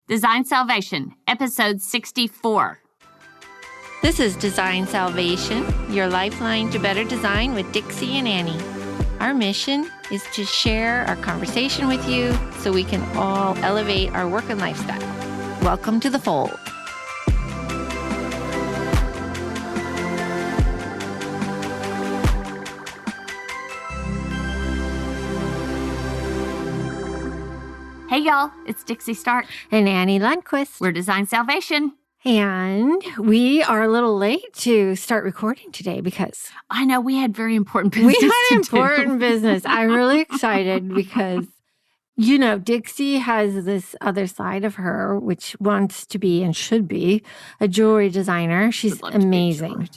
Design Salvation, episode 64. This is Design Salvation, your lifeline to better design with Dixie and Annie. Our mission is to share our conversation with you so we can all elevate our work and lifestyle. Welcome to the fold. Hey, y'all, it's Dixie Stark. And Annie Lundquist. We're Design Salvation. And we are a little late to start recording today because I know we had very important business. We had important business. I'm really excited because, you know, Dixie has this other side of her, which wants to be and should be a jewelry designer. She's amazing.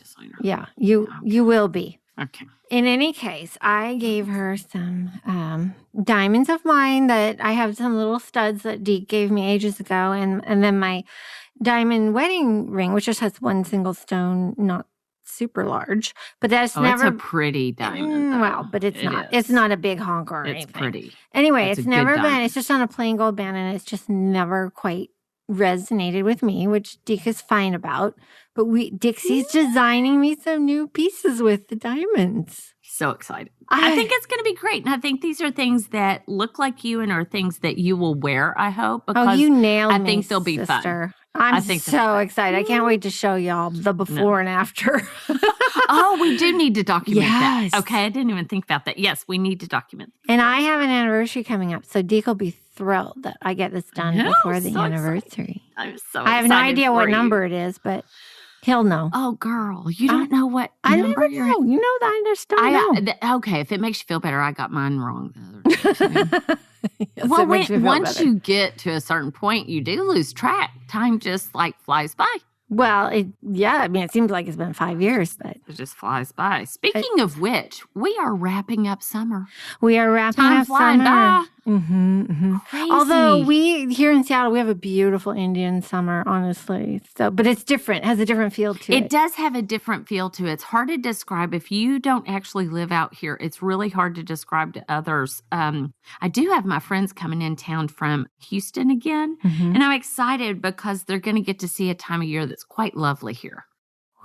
Yeah, you will be. Okay. In any case, I gave her some diamonds of mine that I have some little studs that Deke gave me ages ago. And then my diamond wedding ring, which just has one single stone, not super large. But that's never... It's a pretty diamond. Well, but it's not. It's not a big honk or anything. It's pretty. Anyway, it's never been... It's just on a plain gold band, and it's just never quite resonated with me, which Deke is fine about. But Dixie's designing me some new pieces with the diamonds. So excited. I think it's going to be great. And I think these are things that look like you and are things that you will wear, I hope. Because you nailed me, I think they'll be sister. fun. I'm so excited. I can't wait to show y'all the before and after. Oh, we do need to document that. Yes. Okay, I didn't even think about that. Yes, we need to document. And I have an anniversary coming up, so Deke will be thrilled that I get this done before the anniversary. I'm so excited. I have no idea what number it is, but he'll know. Oh, girl, you don't know what I number never know. You know that I understand. Okay, if it makes you feel better, I got mine wrong the other day. Yes, well, once you get to a certain point, you do lose track. Time just flies by. Well, it seems like it's been 5 years, but it just flies by. Speaking of which, we are wrapping up summer. We are wrapping up summer. By. Mm-hmm, mm-hmm. Crazy. Although here in Seattle, we have a beautiful Indian summer, honestly. But it's different. It has a different feel to it. It does have a different feel to it. It's hard to describe. If you don't actually live out here, it's really hard to describe to others. I do have my friends coming in town from Houston again, and I'm excited because they're going to get to see a time of year that's quite lovely here.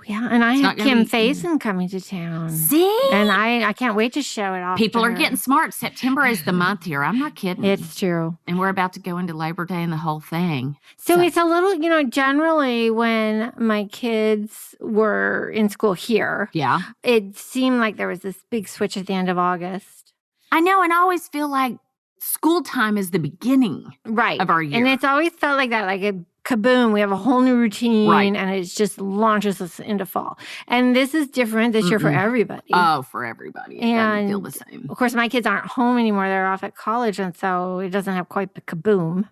Yeah, and I have Kim Faison coming to town. See? And I can't wait to show it off. People are getting smart. September is the month here. I'm not kidding. It's true. And we're about to go into Labor Day and the whole thing. So it's a little, generally when my kids were in school here, it seemed like there was this big switch at the end of August. I know, and I always feel like school time is the beginning of our year. And it's always felt like that, like a kaboom, we have a whole new routine, and it just launches us into fall. And this is different this year for everybody. Oh, for everybody. It doesn't feel the same. Of course, my kids aren't home anymore. They're off at college, and so it doesn't have quite the kaboom.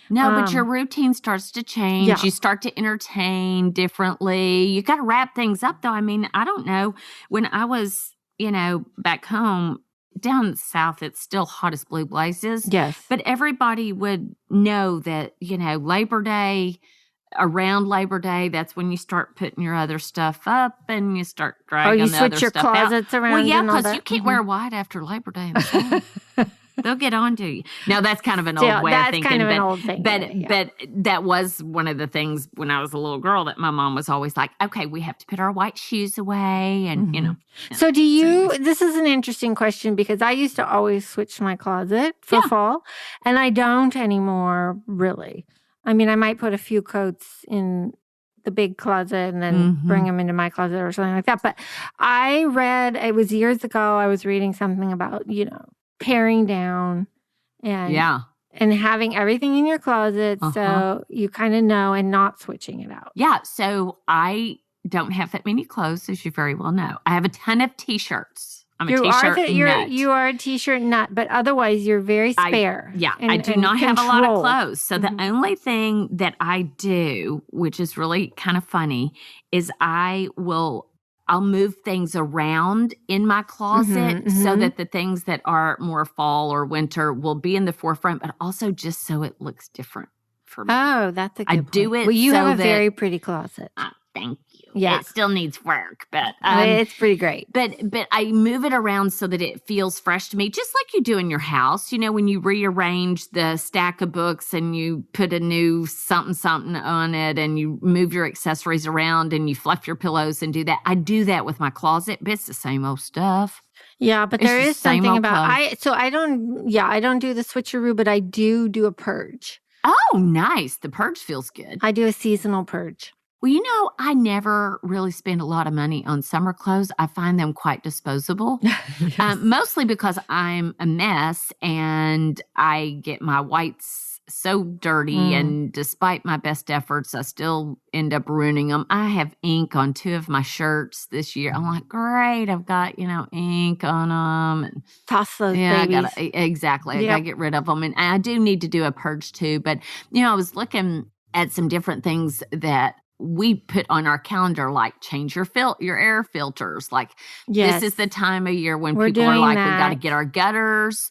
No, but your routine starts to change. Yeah. You start to entertain differently. You got to wrap things up, though. I mean, I don't know. When I was, back home, down south, it's still hot as blue blazes. Yes. But everybody would know that, Labor Day, around Labor Day, that's when you start putting your other stuff up and you start dragging the other stuff out. You switch your closets around. Well, yeah, because you can't wear white after Labor Day in the fall. They'll get on to you. Now, that's kind of an old way of thinking. That's kind of an old thing. But that was one of the things when I was a little girl that my mom was always like, okay, we have to put our white shoes away. And, So this is an interesting question because I used to always switch my closet for fall. And I don't anymore, really. I mean, I might put a few coats in the big closet and then bring them into my closet or something like that. But I read, it was years ago, I was reading something about, paring down and having everything in your closet so you kind of know and not switching it out. Yeah, so I don't have that many clothes, as you very well know. I have a ton of T-shirts. I'm a T-shirt nut. You are a T-shirt nut, but otherwise you're very spare. I do not have a lot of clothes. So the only thing that I do, which is really kind of funny, is I'll move things around in my closet so that the things that are more fall or winter will be in the forefront, but also just so it looks different for me. Oh, that's a good point. I do it Well, you so have a very pretty closet. thank you. Yeah. It still needs work, but it's pretty great. But I move it around so that it feels fresh to me, just like you do in your house. You know, when you rearrange the stack of books and you put a new something on it and you move your accessories around and you fluff your pillows and do that. I do that with my closet, but it's the same old stuff. Yeah, but there is something about I don't do the switcheroo, but I do a purge. Oh, nice. The purge feels good. I do a seasonal purge. Well, you know, I never really spend a lot of money on summer clothes. I find them quite disposable, yes. Mostly because I'm a mess and I get my whites so dirty. And despite my best efforts, I still end up ruining them. I have ink on 2 of my shirts this year. I'm like, great, I've got, ink on them. And toss those babies. Exactly. I got to get rid of them. And I do need to do a purge too. But, I was looking at some different things that we put on our calendar, like change your air filters. Like this is the time of year when people are like, we got to get our gutters,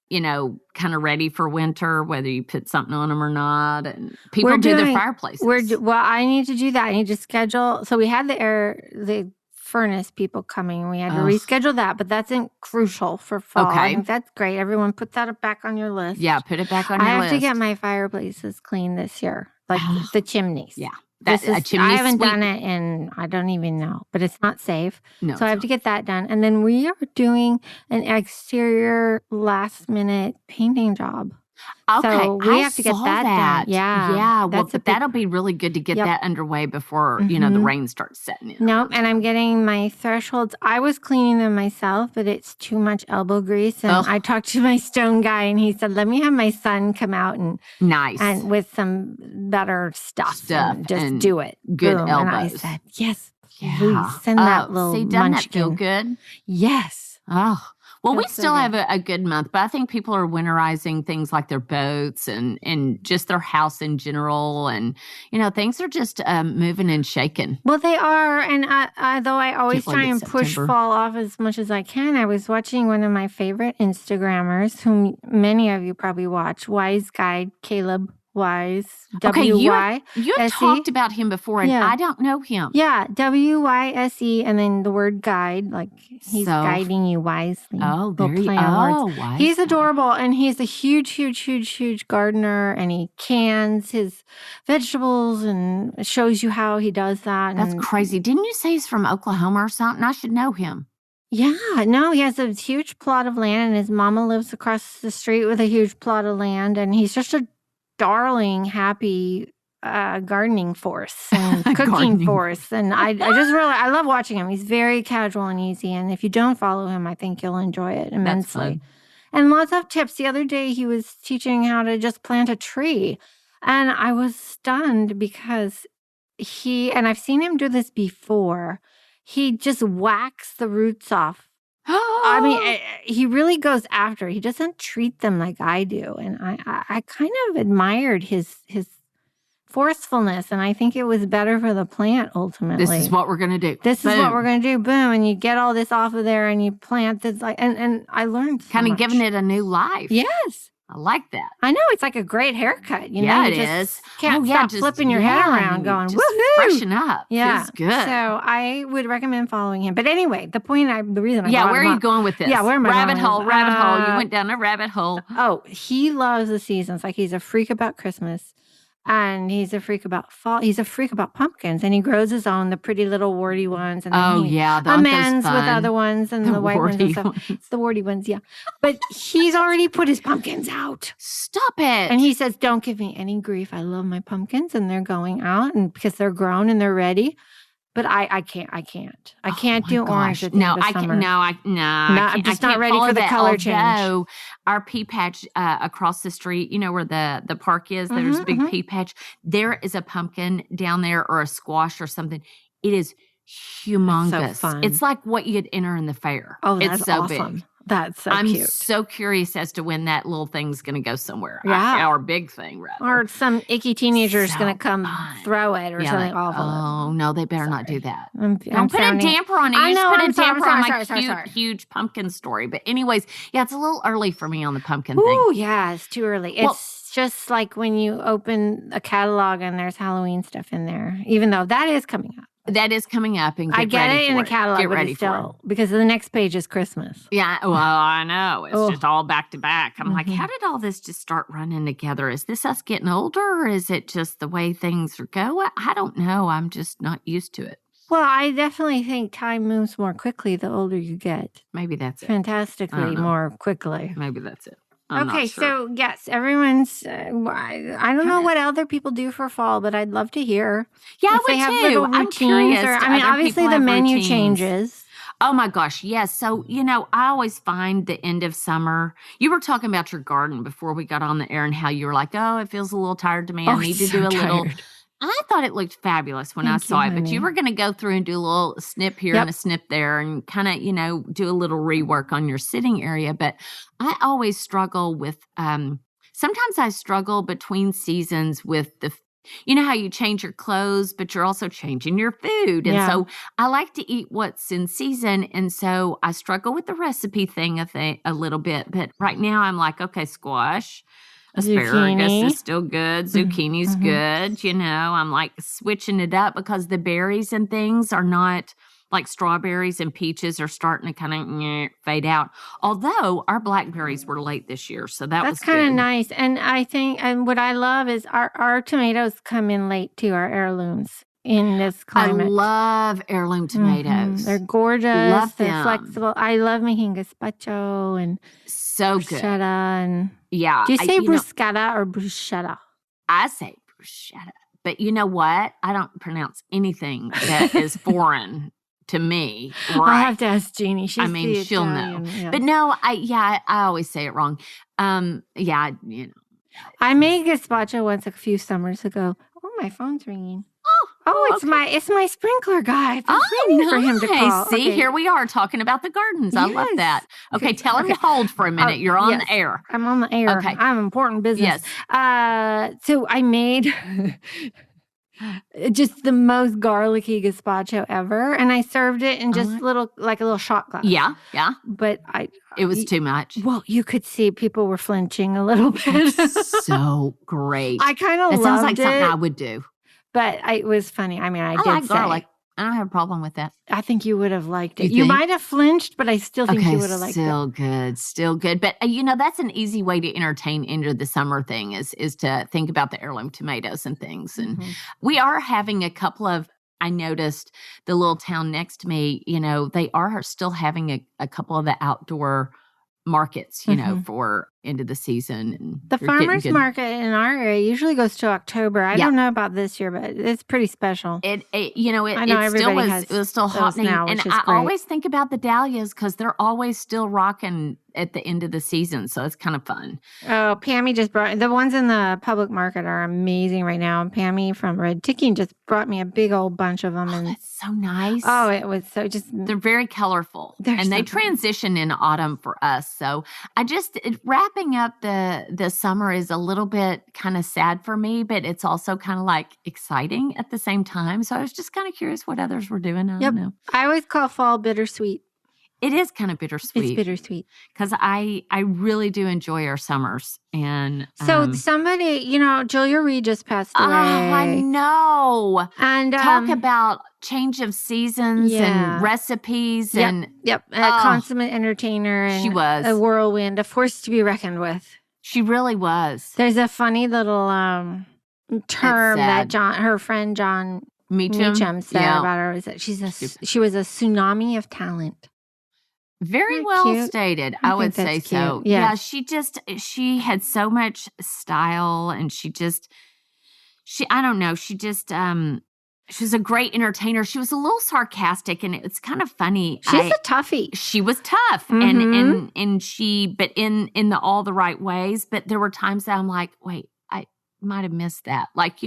kind of ready for winter, whether you put something on them or not. And people do their fireplaces. Well, I need to do that. I need to schedule. So we had the furnace people coming. We had to reschedule that, but that's crucial for fall. Okay. I think that's great. Everyone put that back on your list. Yeah, put it back on your list. I have to get my fireplaces clean this year, like the chimneys. Yeah. I haven't done it in, I don't even know, but it's not safe. No, so I have to get that done. And then we are doing an exterior last minute painting job. Okay, so we have to get that done. Yeah. Well, that'll be really good to get that underway before, the rain starts setting in. Nope. And I'm getting my thresholds. I was cleaning them myself, but it's too much elbow grease. And I talked to my stone guy and he said, let me have my son come out and with some better stuff and just do it. Good Boom. elbows. And I said, yes, please send that little doesn't munchkin. That feel good? Yes. Oh, well, we still have a good month, but I think people are winterizing things like their boats and just their house in general. And, things are just moving and shaking. Well, they are. And though I always try and push fall off as much as I can, I was watching one of my favorite Instagrammers, whom many of you probably watch, Wise Guide, Caleb Wise, W-Y-S-E. You have talked about him before, and I don't know him. Yeah, W-Y-S-E, and then the word guide, like he's guiding you wisely. Oh, wise. He's adorable, and he's a huge, huge, huge, huge gardener, and he cans his vegetables and shows you how he does that. That's crazy. Didn't you say he's from Oklahoma or something? I should know him. Yeah, no, he has a huge plot of land, and his mama lives across the street with a huge plot of land, and he's just a darling, happy gardening force and cooking force. And I I love watching him. He's very casual and easy. And if you don't follow him, I think you'll enjoy it immensely. And lots of tips. The other day, he was teaching how to just plant a tree. And I was stunned because and I've seen him do this before, he just whacks the roots off. I mean, he really goes after. He doesn't treat them like I do. And I kind of admired his forcefulness. And I think it was better for the plant ultimately. This is what we're going to do. This is what we're going to do. Boom. And you get all this off of there and you plant this. And I learned so kind of much. Giving it a new life. Yes. I like that. I know. It's like a great haircut. You know, it is. Can't stop flipping your head around going, woohoo! Freshen up. Yeah. Feels good. So I would recommend following him. But anyway, the reason I brought where him are up, you going with this? Yeah, where am I Rabbit going? hole. You went down a rabbit hole. Oh, he loves the seasons. Like he's a freak about Christmas. And he's a freak about fall. He's a freak about pumpkins. And he grows his own, the pretty little warty ones. And he amends with other ones and the white ones and stuff. It's the warty ones, yeah. But he's already put his pumpkins out. Stop it. And he says, don't give me any grief. I love my pumpkins and they're going out and because they're grown and they're ready. But I can't. I can't do orange at the end of summer. I'm just not ready for the color change. Our pea patch across the street, where the park is, there's a big pea patch. There is a pumpkin down there or a squash or something. It is humongous. That's so fun. It's like what you'd enter in the fair. Oh, that's it's so awesome. Big. That's so I'm cute. I'm so curious as to when that little thing's going to go somewhere. Yeah. Our big thing, rather. Or some icky teenager's going to come throw it or something awful. Oh, no, they better not do that. Don't put a damper on it. I know, put a damper on my cute, huge pumpkin story. But anyways, it's a little early for me on the pumpkin thing. Oh, yeah, it's too early. It's just like when you open a catalog and there's Halloween stuff in there, even though that is coming up. That is coming up, and I get ready it in for the catalog, Get but ready it's for it. still because the next page is Christmas. Yeah, well, I know. It's just all back to back. I'm like, Mhm. how did all this just start running together? Is this us getting older, or is it just the way things are going? I don't know. I'm just not used to it. Well, I definitely think time moves more quickly the older you get. Maybe that's it. Fantastically know. more quickly. Maybe that's it. I'm Okay, not sure. so yes, everyone's. I don't know what other people do for fall, but I'd love to hear. Yeah, if I they would have too. little I'm routines, curious. or do I mean, other obviously people the have menu routines? changes. Oh my gosh, yes. So, I always find the end of summer. You were talking about your garden before we got on the air and how you were like, oh, it feels a little tired to me. I need to do a little. I thought it looked fabulous when I saw it, but you were going to go through and do a little snip here and a snip there and kind of, do a little rework on your sitting area. But I always struggle with, sometimes I struggle between seasons with you know how you change your clothes, but you're also changing your food. And so I like to eat what's in season. And so I struggle with the recipe thing a little bit. But right now I'm like, okay, squash. Asparagus is still good. Zucchini's good. I'm like switching it up because the berries and things are not like strawberries and peaches are starting to kind of fade out. Although our blackberries were late this year, so that's kind of nice. And I think, and what I love is our tomatoes come in late too, our heirlooms in this climate. I love heirloom tomatoes. They're gorgeous. Love They're them. Flexible. I love making gazpacho and so good. Bruschetta and do you say bruschetta or bruschetta? I say bruschetta, but you know what? I don't pronounce anything that is foreign to me. Right? I'll have to ask Jeannie. She'll know. Yeah. But no, I always say it wrong. I made gazpacho once a few summers ago. Oh, my phone's ringing. It's my sprinkler guy. Nice. For him to call. See, here we are talking about the gardens. I love that. Okay, tell him to hold for a minute. You're on the air. I'm on the air. Okay. I'm important business. Yes. So I made just the most garlicky gazpacho ever, and I served it in just a little shot glass. Yeah. But it was too much. Well, you could see people were flinching a little bit. So great. I kind of loved it. It sounds like something I would do. But it was funny. I mean, I did like garlic. I don't have a problem with that. I think you would have liked it. You might have flinched, but I still think you would have liked it. Still good. But, that's an easy way to entertain into the summer thing is to think about the heirloom tomatoes and things. And we are having a couple of, I noticed the little town next to me, they are still having a couple of the outdoor markets, for end of the season. And the farmers market in our area usually goes to October. I don't know about this year, but it's pretty special. It was still happening. Now, and I always think about the dahlias because they're always still rocking at the end of the season. So it's kind of fun. Oh, Pammy just brought the ones in the public market are amazing right now. And Pammy from Red Ticking just brought me a big old bunch of them. And that's so nice. Oh, it was they're very colorful. They transition in autumn for us. So wrapping up the summer is a little bit kind of sad for me, but it's also kind of like exciting at the same time. So I was just kind of curious what others were doing. I don't know. I always call fall bittersweet. It is kind of bittersweet. It's bittersweet. Because I really do enjoy our summers. And so somebody, Julia Reed just passed away. Oh, I know. And talk about change of seasons and recipes. Yep. A consummate entertainer. And she was. A whirlwind, a force to be reckoned with. She really was. There's a funny little term that her friend John Meacham said about her. Is that she was a tsunami of talent. Very well stated. I would say so. Yeah, she had so much style and I don't know, she was a great entertainer. She was a little sarcastic and it's kind of funny. She's a toughie. She was tough and but in all the right ways. But there were times that I'm like, wait, I might have missed that. Like,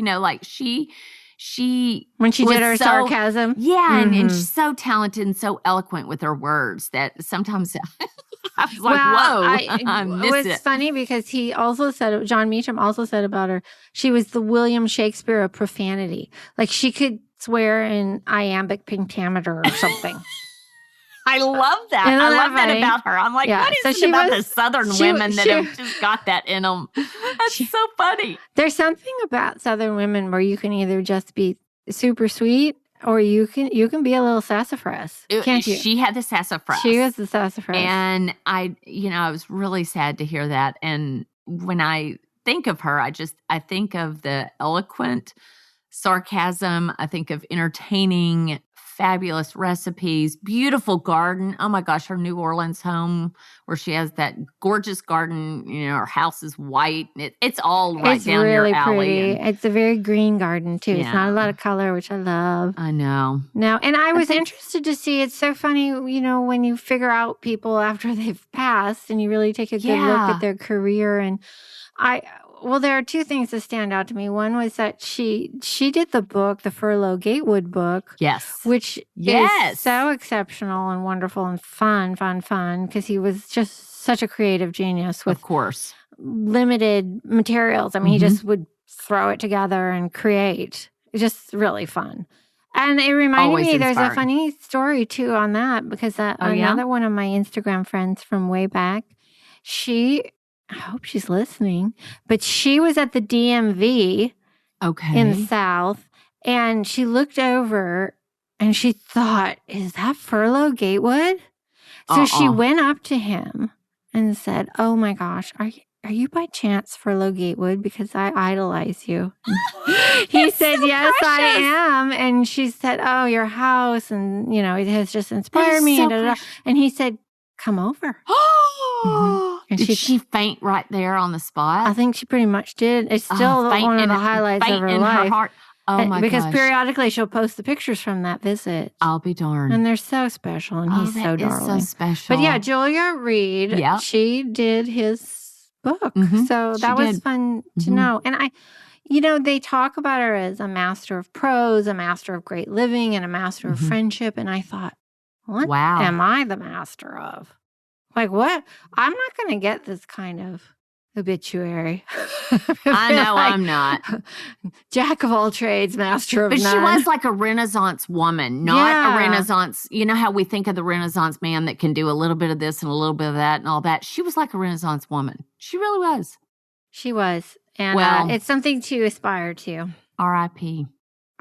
she when she did her sarcasm. Yeah, and she's so talented and so eloquent with her words that sometimes I was like, whoa, I missed it. It was funny because John Meacham also said about her, she was the William Shakespeare of profanity. Like she could swear in iambic pentameter or something. I love that. I love that about her. I'm like, what is it about the Southern women that have just got that in them? That's so funny. There's something about Southern women where you can either just be super sweet Or you can be a little sassafras, can't you? She had the sassafras. She was the sassafras. And I was really sad to hear that. And when I think of her, I think of the eloquent sarcasm. I think of entertaining, fabulous recipes, beautiful garden. Oh my gosh, her New Orleans home where she has that gorgeous garden. Her house is white. It's all right down really your alley. Pretty. It's a very green garden too. Yeah. It's not a lot of color, which I love. I know. No, and I was interested to see. It's so funny, when you figure out people after they've passed, and you really take a good look at their career. And there are two things that stand out to me. One was that she did the book, the Furlough Gatewood book. Yes. Which is so exceptional and wonderful and fun, because he was just such a creative genius with, of course, limited materials. I mean, he just would throw it together and create. It's just really fun. And it reminded me, there's a funny story too on that, because another one of my Instagram friends from way back, I hope she's listening, but she was at the DMV in the South, and she looked over and she thought, is that Furlough Gatewood? So she went up to him and said, oh my gosh, are you by chance Furlough Gatewood? Because I idolize you. He said, so yes, precious. I am. And she said, oh, your house, and it has just inspired me. So and he said, come over. And did she faint right there on the spot? I think she pretty much did. It's still one of the highlights of her life. Her heart. Oh my gosh. Because periodically she'll post the pictures from that visit. I'll be darned. And they're so special, and he's so darling. So special. But yeah, Julia Reed, she did his book. So that was fun to know. And they talk about her as a master of prose, a master of great living, and a master of friendship. And I thought, what am I the master of? Like, what? I'm not going to get this kind of obituary. I know I'm not. Jack of all trades, master of none. But she was like a Renaissance woman, not a Renaissance. You know how we think of the Renaissance man that can do a little bit of this and a little bit of that and all that? She was like a Renaissance woman. She really was. She was. And it's something to aspire to. R.I.P.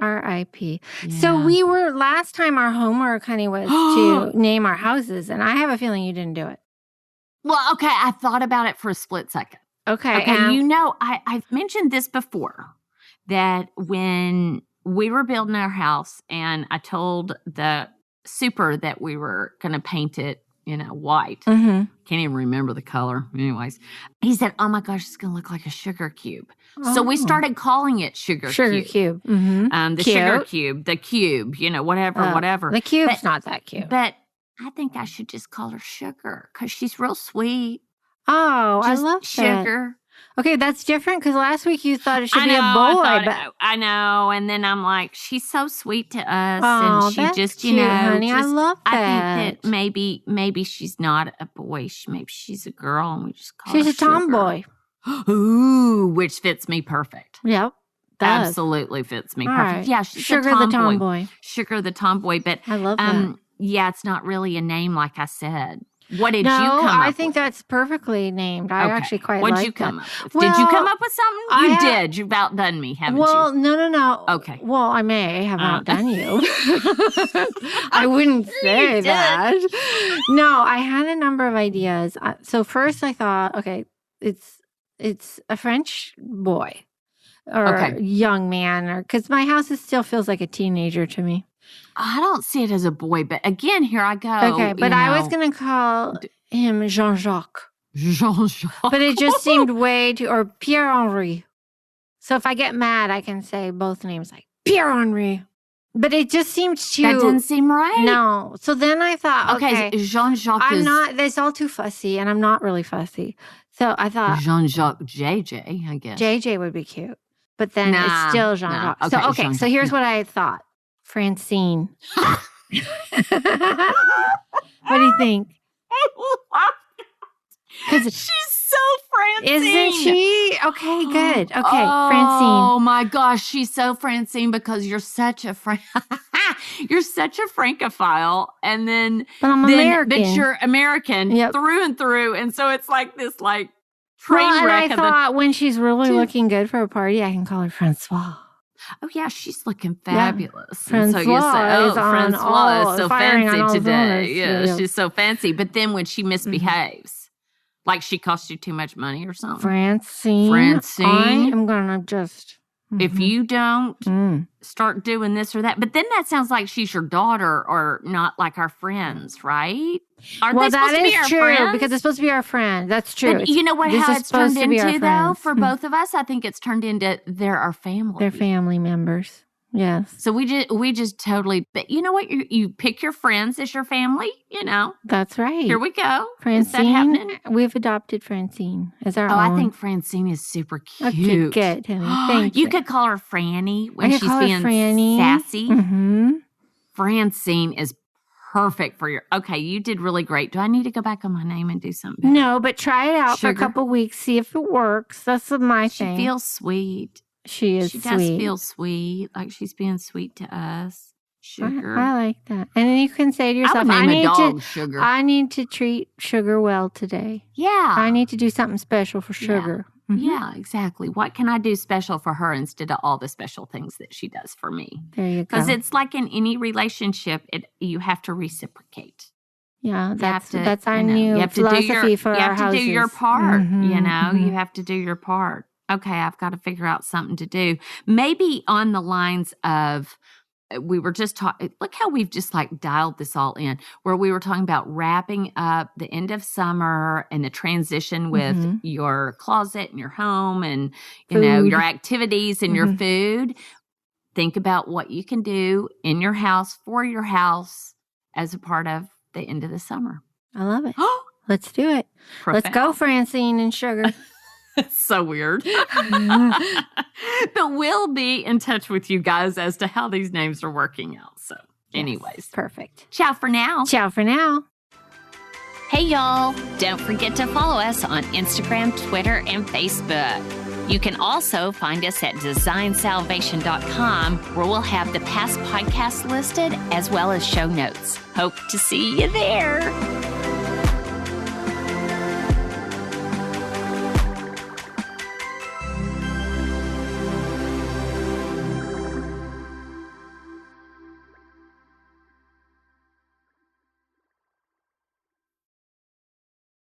R.I.P. Yeah. So last time our homework, honey, was to name our houses, and I have a feeling you didn't do it. Well, okay, I thought about it for a split second. Okay, I've mentioned this before, that when we were building our house and I told the super that we were going to paint it, white. Can't even remember the color. Anyways, he said, oh my gosh, it's going to look like a sugar cube. So we started calling it Sugar Cube. The Sugar Cube, the cube, whatever. The cube's not that cute. But I think I should just call her Sugar because she's real sweet. Oh, I love Sugar. Okay, that's different because last week you thought it should be a boy. I know, and then I'm like, she's so sweet to us, and she just, cute, honey. I love that. I think that maybe she's not a boy. Maybe she's a girl, and we just call her She's a tomboy. Ooh, which fits me perfect. Yep. Absolutely fits me perfect. Right. Yeah, she's Sugar the tomboy. Sugar the tomboy. But I love that. Yeah, it's not really a name, like I said. What did you come up with? I think that's perfectly named. I actually quite like that. What did you come up with? Did you come up with something? You did. You've outdone me, haven't you? Well, no. Okay. Well, I may have outdone you. I wouldn't say that. No, I had a number of ideas. So first I thought, okay, it's a French boy or young man, because my house still feels like a teenager to me. I don't see it as a boy, but again, here I go. Okay, but I was going to call him Jean-Jacques. Jean-Jacques. But it just seemed way too, or Pierre-Henri. So if I get mad, I can say both names, like Pierre-Henri. But it just seemed too... That didn't seem right. No. So then I thought, okay. Jean-Jacques that's all too fussy, and I'm not really fussy. So I thought... Jean-Jacques JJ, I guess. JJ would be cute. But then it's still Jean-Jacques. So here's what I thought. Francine. What do you think? She's so Francine. Isn't she? Okay, good. Okay, Francine. Oh my gosh, she's so Francine because you're such a you're such a Francophile, and then but I'm American. But you're American through and through, and so it's like this train wreck. And I thought when she's really looking good for a party, I can call her Francois. Oh, yeah, she's looking fabulous. Francois and so you say, is on Francois is so firing on fancy all today. cylinders. Yeah, she's so fancy. But then when she misbehaves, like she cost you too much money or something. Francine. I am going to just... If you don't start doing this or that, but then that sounds like she's your daughter or not like our friends, right? Are they supposed to be our true friends? because it's supposed to be our friend. That's true. But you know what? How it's turned into though for both of us, I think it's turned into they're our family. They're family members. Yes. So we just totally. But you know what? You pick your friends as your family. You know. That's right. Here we go. Francine. Is that happening? We've adopted Francine as our own. I think Francine is super cute. Okay, good. Thank you. You could call her Franny when she's being sassy. Mm-hmm. Francine is perfect for your. Okay, you did really great. Do I need to go back on my name and do something? No, but try it out for a couple weeks. See if it works. That's my thing. She feels sweet. She is sweet. She does feel sweet, like she's being sweet to us. Sugar. I like that. And then you can say to yourself, I need to treat Sugar well today. Yeah. I need to do something special for Sugar. Yeah. Yeah, exactly. What can I do special for her instead of all the special things that she does for me? There you go. Because it's like in any relationship, you have to reciprocate. Yeah, that's our new philosophy for our houses. You have to do your part, you know. You have to do your part. Okay, I've got to figure out something to do. Maybe on the lines of, we were just talking, look how we've just like dialed this all in, where we were talking about wrapping up the end of summer and the transition with your closet and your home and, you know, your activities and your food. Think about what you can do in your house, for your house, as a part of the end of the summer. I love it. Let's do it. Profound. Let's go, Francine and Sugar. It's so weird. But we'll be in touch with you guys as to how these names are working out. So, anyways. Perfect. Ciao for now. Ciao for now. Hey, y'all. Don't forget to follow us on Instagram, Twitter, and Facebook. You can also find us at designsalvation.com, where we'll have the past podcasts listed as well as show notes. Hope to see you there.